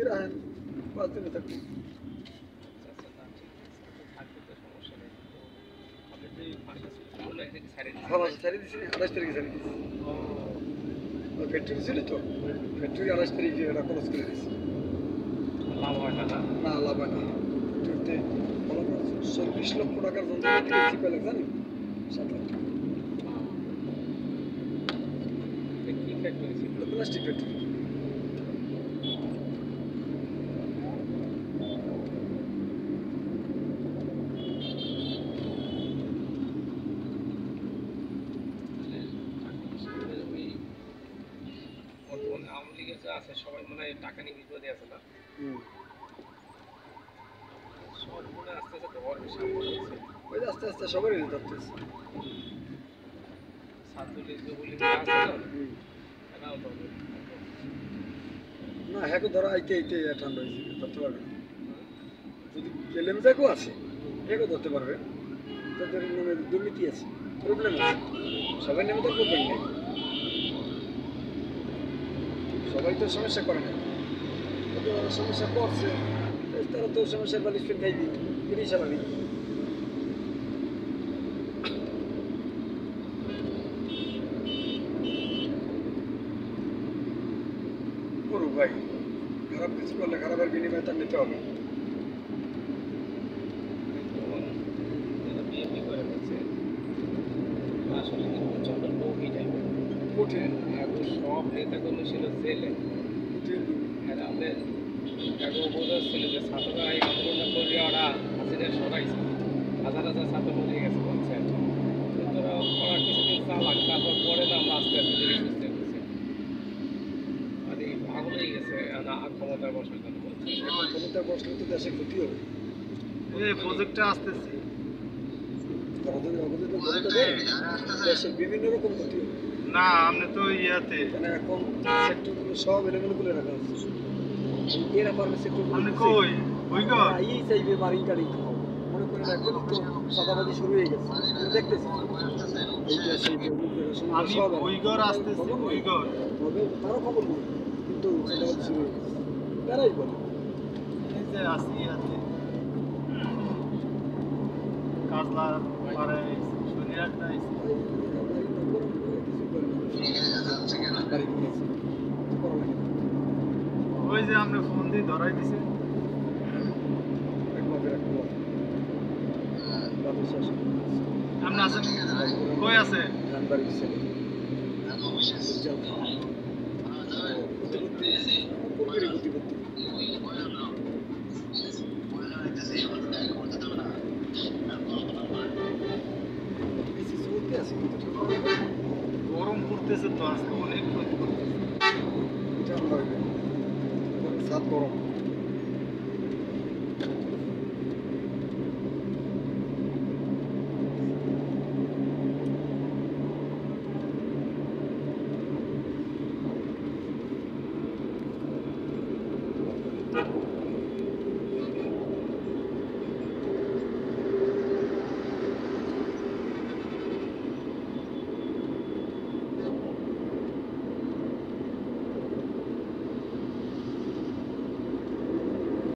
যদি রাখেন 5 দিনে থাকবে। হ্যাঁ, ছাড়িয়ে দিছি, 28 তারিখে ছাড়িয়ে দিছি। ফ্যাক্টরি ছিল তো, ফ্যাক্টরি 28 তারিখে এটা ক্লোজ করে দিছি। লাভ হয় না? না, লাভ হয় না। ফ্যাক্টরিতে 40 লক্ষ টাকার যন্ত্রপাতি বেশি পেলে জানেন? 7 লাখ টাকা। কি ফ্যাক্টরি ছিল? Plastic factory. বর্তমানে আওয়ামী লীগের যা আছে সবাই মনে হয় টাকা নিয়ে বিপদে আছে না? সব মনে আস্তে আস্তে ধর্মের সামনে হচ্ছে। ওই যে আস্তে আস্তে সবারই ধরতেছে। ছাত্রলীগ যুবলীগ আছে না, এরাও ধরবে। না, হ্যাঁ ধরো আইতে আইতে ঠান্ডা হয়েছে, ধরতে পারবে না। যদি কেলেম জাগও আছে, হ্যাঁ ধরতে পারবে। তাদের নামে দুর্নীতি আছে, প্রবলেম আছে। সবাই নামে তো প্রবলেম নেই, সবাই তো সমস্যা করে না। সমস্যা করছে, তারা তো সমস্যার বালিশ ফেল খাই দিই, এটাই স্বাভাবিক। করুক ভাই, খারাপ কিছু করলে খারাপের বিনিময়ে তার নিতে হবে। বিএনপি করে ফেলছে আসলে প্রচন্ড লোভী টাইপের। কঠিন এখন সব নেতাকর্মী ছিল জেলে। এরা আমাদের এগো বোঝাচ্ছিল যে ছাত্ররা এই আন্দোলনটা করলে ওরা হাসিনা সরাইছে, হাজার হাজার ছাত্র মরে গেছে পঞ্চায়েত। তোরা ওরা কিছুদিন চালাক, তারপর পরে না আমরা আস্তে আস্তে ধীরে সুস্থে গেছে মানে পাগল হয়ে গেছে। ক্ষমতায় বসার জন্য বলছে ক্ষমতা বসলে তো দেশে ক্ষতি হবে। এই প্রজেক্টটা আসতেছে, তারা যদি অবৈধ ক্ষমতা দেয়, দেশের বিভিন্ন রকম ক্ষতি হবে। না আপনি তো ইয়াতে মানে এখন সেক্টরগুলো সব এলোমেলো করে রাখা হচ্ছে। এরা পারবে সেক্টরগুলো আপনি কই ওই ঘর এই চাইবে বাড়ি গাড়ি খাও, মনে করে রাখবেন তো সাদাবাজি শুরু হয়ে গেছে। দেখতেছি এইটা সেইটা আমি সব ওই ঘর আসতেছি, ওই ঘর তবে তারও খবর নেই, কিন্তু সাদাবাজি শুরু হয়ে গেছে। তারাই বলে এই যে আসি ইয়াতে কাজলা পারে শনিরাত নাই ওই যে আমরা ফোন দিয়ে ধরাই দিছে। আপনি আছেন কই আছে? গরম পড়তেছে তো আজকে অনেক গরম পড়তেছে। গরম